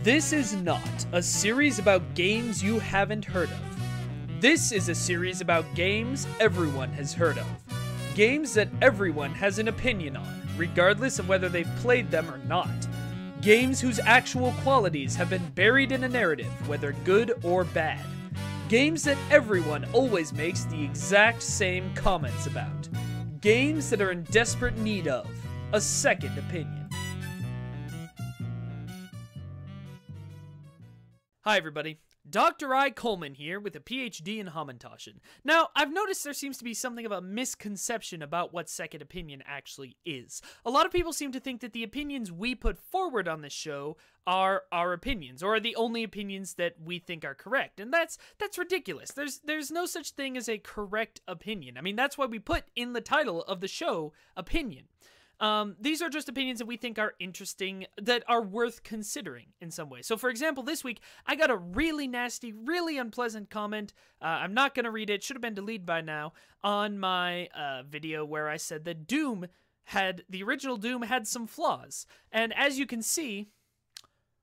This is not a series about games you haven't heard of. This is a series about games everyone has heard of. Games that everyone has an opinion on, regardless of whether they've played them or not. Games whose actual qualities have been buried in a narrative, whether good or bad. Games that everyone always makes the exact same comments about. Games that are in desperate need of a second opinion. Hi everybody, Dr. I Coleman here with a PhD in Hamantaschen. Now, I've noticed there seems to be something of a misconception about what second opinion actually is. A lot of people seem to think that the opinions we put forward on this show are our opinions, or are the only opinions that we think are correct, and that's ridiculous. There's no such thing as a correct opinion. I mean, that's why we put in the title of the show, opinion. These are just opinions that we think are interesting, that are worth considering in some way. So for example, this week, I got a really nasty, really unpleasant comment, I'm not going to read it, should have been deleted by now, on my video where I said that the original Doom had some flaws. And as you can see,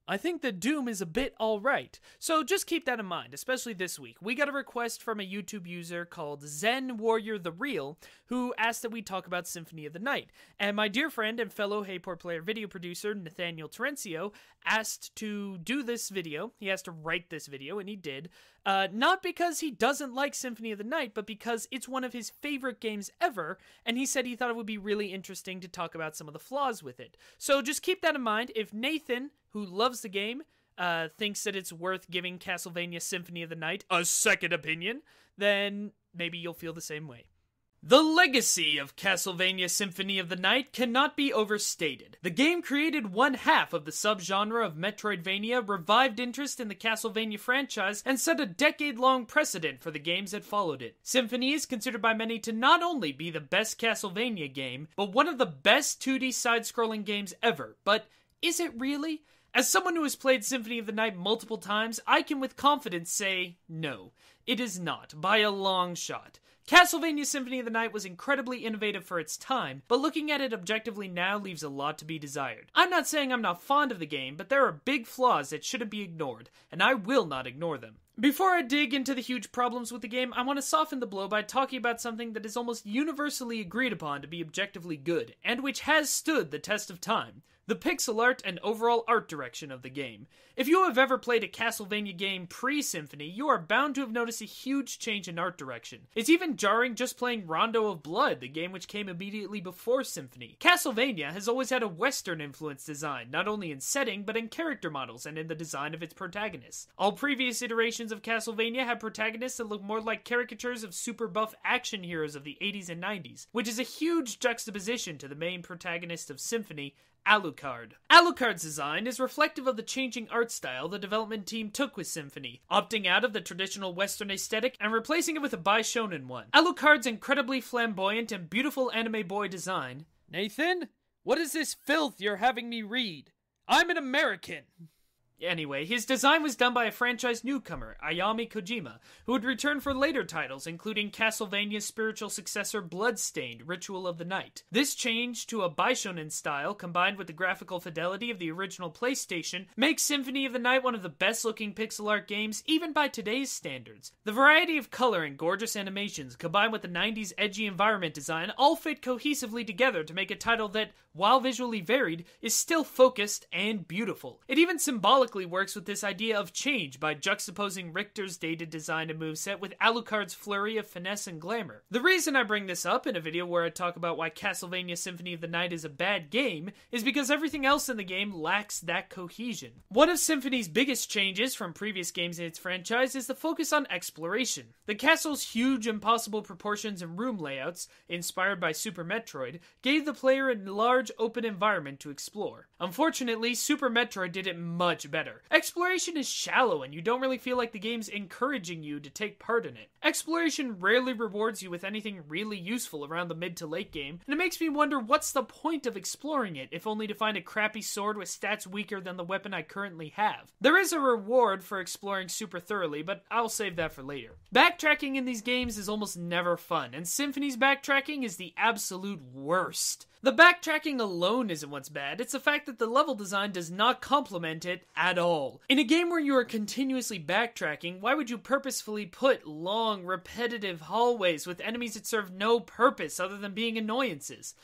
I think that Doom is a bit alright. So just keep that in mind, especially this week. We got a request from a YouTube user called Zen Warrior the Real, who asked that we talk about Symphony of the Night. And my dear friend and fellow Hey Poor Player video producer, Nathaniel Terencio, asked to do this video. He asked to write this video, and he did. Not because he doesn't like Symphony of the Night, but because it's one of his favorite games ever, and he said he thought it would be really interesting to talk about some of the flaws with it. So just keep that in mind. If Nathan, who loves the game, thinks that it's worth giving Castlevania Symphony of the Night a second opinion, then maybe you'll feel the same way. The legacy of Castlevania Symphony of the Night cannot be overstated. The game created one half of the subgenre of Metroidvania, revived interest in the Castlevania franchise, and set a decade-long precedent for the games that followed it. Symphony is considered by many to not only be the best Castlevania game, but one of the best 2D side-scrolling games ever. But is it really? As someone who has played Symphony of the Night multiple times, I can with confidence say, no, it is not, by a long shot. Castlevania Symphony of the Night was incredibly innovative for its time, but looking at it objectively now leaves a lot to be desired. I'm not saying I'm not fond of the game, but there are big flaws that shouldn't be ignored, and I will not ignore them. Before I dig into the huge problems with the game, I want to soften the blow by talking about something that is almost universally agreed upon to be objectively good, and which has stood the test of time. The pixel art and overall art direction of the game. If you have ever played a Castlevania game pre-Symphony, you are bound to have noticed a huge change in art direction. It's even jarring just playing Rondo of Blood, the game which came immediately before Symphony. Castlevania has always had a Western-influenced design, not only in setting, but in character models and in the design of its protagonists. All previous iterations of Castlevania had protagonists that look more like caricatures of super buff action heroes of the 80s and 90s, which is a huge juxtaposition to the main protagonist of Symphony, Alucard. Alucard's design is reflective of the changing art style the development team took with Symphony, opting out of the traditional Western aesthetic and replacing it with a Bishonen one. Alucard's incredibly flamboyant and beautiful anime boy design. Nathan, what is this filth you're having me read? I'm an American! Anyway, his design was done by a franchise newcomer, Ayami Kojima, who would return for later titles, including Castlevania's spiritual successor Bloodstained, Ritual of the Night. This change to a Bishonen style, combined with the graphical fidelity of the original PlayStation, makes Symphony of the Night one of the best-looking pixel art games, even by today's standards. The variety of color and gorgeous animations, combined with the 90s edgy environment design, all fit cohesively together to make a title that, while visually varied, is still focused and beautiful. It even symbolically works with this idea of change by juxtaposing Richter's dated design and moveset with Alucard's flurry of finesse and glamour. The reason I bring this up in a video where I talk about why Castlevania Symphony of the Night is a bad game is because everything else in the game lacks that cohesion. One of Symphony's biggest changes from previous games in its franchise is the focus on exploration. The castle's huge impossible proportions and room layouts, inspired by Super Metroid, gave the player a large open environment to explore. Unfortunately, Super Metroid did it much better. Exploration is shallow and you don't really feel like the game's encouraging you to take part in it. Exploration rarely rewards you with anything really useful around the mid to late game, and it makes me wonder what's the point of exploring it, if only to find a crappy sword with stats weaker than the weapon I currently have. There is a reward for exploring super thoroughly, but I'll save that for later. Backtracking in these games is almost never fun, and Symphony's backtracking is the absolute worst. The backtracking alone isn't what's bad, it's the fact that the level design does not complement it at all. In a game where you are continuously backtracking, why would you purposefully put long, repetitive hallways with enemies that serve no purpose other than being annoyances?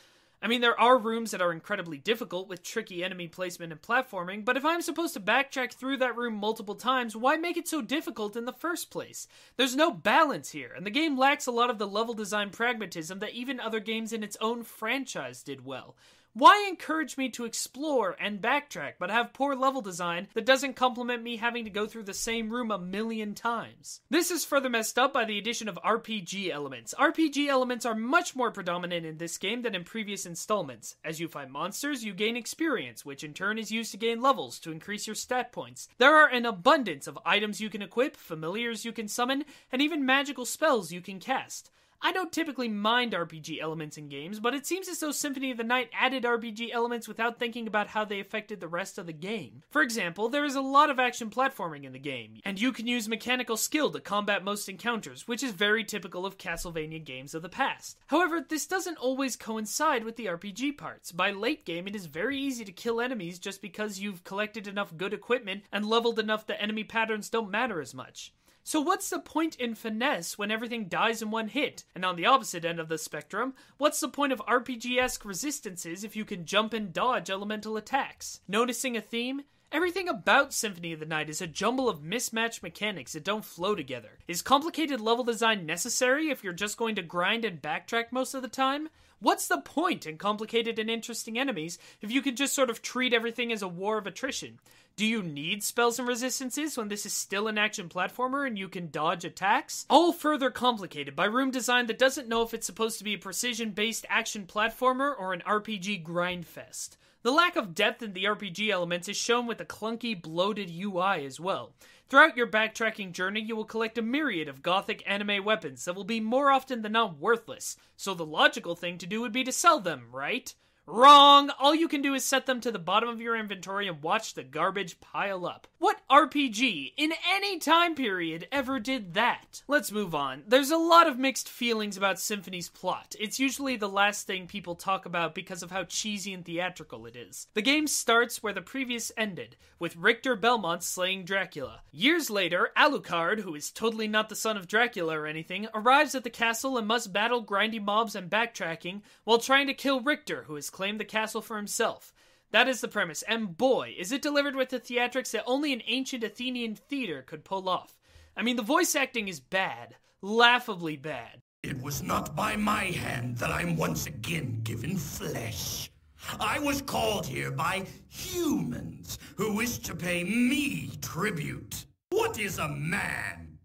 I mean, there are rooms that are incredibly difficult with tricky enemy placement and platforming, but if I'm supposed to backtrack through that room multiple times, why make it so difficult in the first place? There's no balance here, and the game lacks a lot of the level design pragmatism that even other games in its own franchise did well. Why encourage me to explore and backtrack, but have poor level design that doesn't complement me having to go through the same room a million times? This is further messed up by the addition of RPG elements. RPG elements are much more predominant in this game than in previous installments. As you fight monsters, you gain experience, which in turn is used to gain levels to increase your stat points. There are an abundance of items you can equip, familiars you can summon, and even magical spells you can cast. I don't typically mind RPG elements in games, but it seems as though Symphony of the Night added RPG elements without thinking about how they affected the rest of the game. For example, there is a lot of action platforming in the game, and you can use mechanical skill to combat most encounters, which is very typical of Castlevania games of the past. However, this doesn't always coincide with the RPG parts. By late game, it is very easy to kill enemies just because you've collected enough good equipment and leveled enough that enemy patterns don't matter as much. So what's the point in finesse when everything dies in one hit? And on the opposite end of the spectrum, what's the point of RPG-esque resistances if you can jump and dodge elemental attacks? Noticing a theme? Everything about Symphony of the Night is a jumble of mismatched mechanics that don't flow together. Is complicated level design necessary if you're just going to grind and backtrack most of the time? What's the point in complicated and interesting enemies if you can just sort of treat everything as a war of attrition? Do you need spells and resistances when this is still an action platformer and you can dodge attacks? All further complicated by room design that doesn't know if it's supposed to be a precision-based action platformer or an RPG grindfest. The lack of depth in the RPG elements is shown with the clunky, bloated UI as well. Throughout your backtracking journey, you will collect a myriad of gothic anime weapons that will be more often than not worthless, so the logical thing to do would be to sell them, right? Wrong! All you can do is set them to the bottom of your inventory and watch the garbage pile up. What RPG, in any time period, ever did that? Let's move on. There's a lot of mixed feelings about Symphony's plot. It's usually the last thing people talk about because of how cheesy and theatrical it is. The game starts where the previous ended, with Richter Belmont slaying Dracula. Years later, Alucard, who is totally not the son of Dracula or anything, arrives at the castle and must battle grindy mobs and backtracking while trying to kill Richter, who has claimed the castle for himself. That is the premise, and boy, is it delivered with the theatrics that only an ancient Athenian theater could pull off. I mean, the voice acting is bad. Laughably bad. It was not by my hand that I'm once again given flesh. I was called here by humans who wish to pay me tribute. What is a man?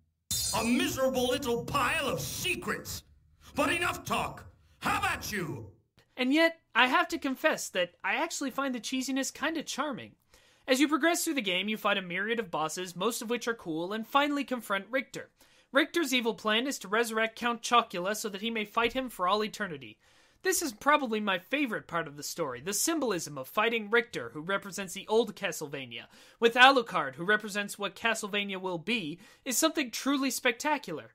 A miserable little pile of secrets. But enough talk. How about you? And yet, I have to confess that I actually find the cheesiness kinda charming. As you progress through the game, you fight a myriad of bosses, most of which are cool, and finally confront Richter. Richter's evil plan is to resurrect Count Chocula so that he may fight him for all eternity. This is probably my favorite part of the story, the symbolism of fighting Richter, who represents the old Castlevania, with Alucard, who represents what Castlevania will be, is something truly spectacular.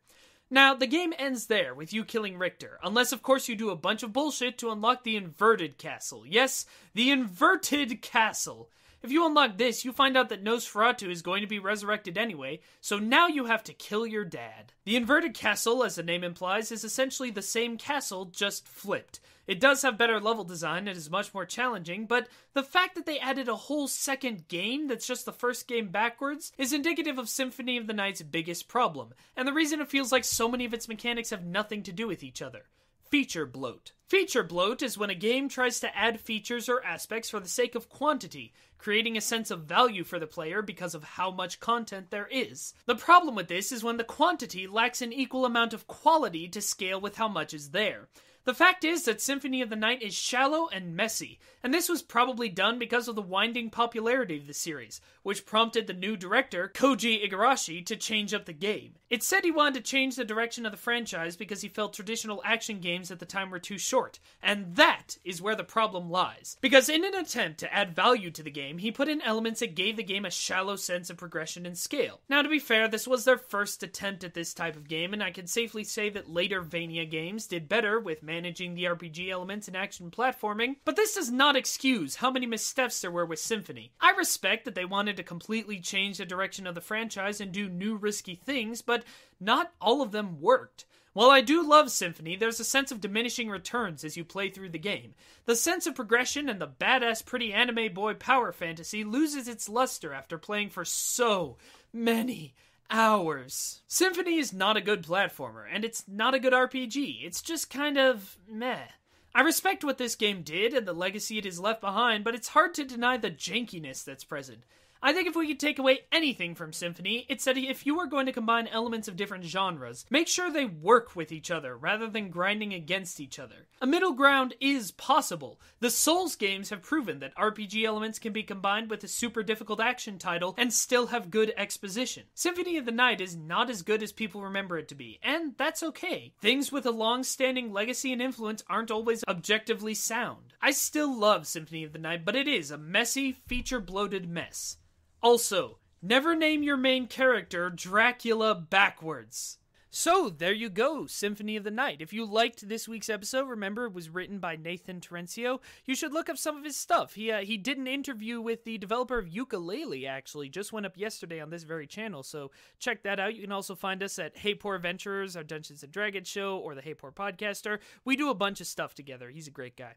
Now, the game ends there, with you killing Richter, unless of course you do a bunch of bullshit to unlock the inverted castle. Yes, the inverted castle. If you unlock this, you find out that Nosferatu is going to be resurrected anyway, so now you have to kill your dad. The inverted castle, as the name implies, is essentially the same castle, just flipped. It does have better level design and is much more challenging, but the fact that they added a whole second game that's just the first game backwards is indicative of Symphony of the Night's biggest problem, and the reason it feels like so many of its mechanics have nothing to do with each other. Feature bloat. Feature bloat is when a game tries to add features or aspects for the sake of quantity, creating a sense of value for the player because of how much content there is. The problem with this is when the quantity lacks an equal amount of quality to scale with how much is there. The fact is that Symphony of the Night is shallow and messy, and this was probably done because of the winding popularity of the series, which prompted the new director, Koji Igarashi, to change up the game. It said he wanted to change the direction of the franchise because he felt traditional action games at the time were too short, and that is where the problem lies. Because in an attempt to add value to the game, he put in elements that gave the game a shallow sense of progression and scale. Now, to be fair, this was their first attempt at this type of game, and I can safely say that later Vania games did better with managing the RPG elements in action platforming, but this does not excuse how many missteps there were with Symphony. I respect that they wanted to completely change the direction of the franchise and do new risky things, but not all of them worked. While I do love Symphony, there's a sense of diminishing returns as you play through the game. The sense of progression and the badass pretty anime boy power fantasy loses its luster after playing for so many hours. Symphony is not a good platformer, and it's not a good RPG. It's just kind of meh. I respect what this game did and the legacy it has left behind, but it's hard to deny the jankiness that's present. I think if we could take away anything from Symphony, it's that if you are going to combine elements of different genres, make sure they work with each other rather than grinding against each other. A middle ground is possible. The Souls games have proven that RPG elements can be combined with a super difficult action title and still have good exposition. Symphony of the Night is not as good as people remember it to be, and that's okay. Things with a long-standing legacy and influence aren't always objectively sound. I still love Symphony of the Night, but it is a messy, feature-bloated mess. Also, never name your main character Dracula backwards. So, there you go, Symphony of the Night. If you liked this week's episode, remember it was written by Nathaniel Terencio. You should look up some of his stuff. He did an interview with the developer of Yooka-Laylee, actually. Just went up yesterday on this very channel, so check that out. You can also find us at Hey Poor Adventurers, our Dungeons & Dragons show, or the Hey Poor Podcaster. We do a bunch of stuff together. He's a great guy.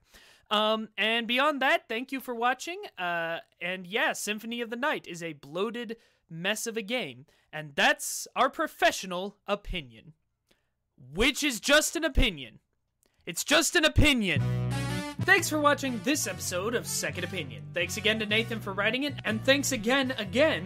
And beyond that, thank you for watching. And yeah, Symphony of the Night is a bloated mess of a game. And that's our professional opinion. Which is just an opinion. It's just an opinion. Thanks for watching this episode of Second Opinion. Thanks again to Nathan for writing it, and thanks again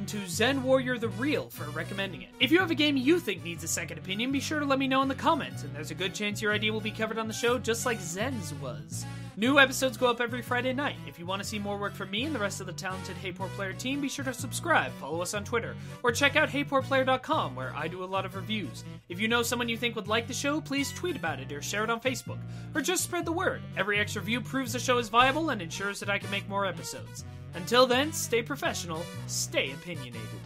to Zen Warrior the Real for recommending it. If you have a game you think needs a second opinion, be sure to let me know in the comments, and there's a good chance your idea will be covered on the show just like Zen's was. New episodes go up every Friday night. If you want to see more work from me and the rest of the talented Hey Poor Player team, be sure to subscribe, follow us on Twitter, or check out HeyPoorPlayer.com, where I do a lot of reviews. If you know someone you think would like the show, please tweet about it or share it on Facebook, or just spread the word. Every extra view proves the show is viable and ensures that I can make more episodes. Until then, stay professional, stay opinionated.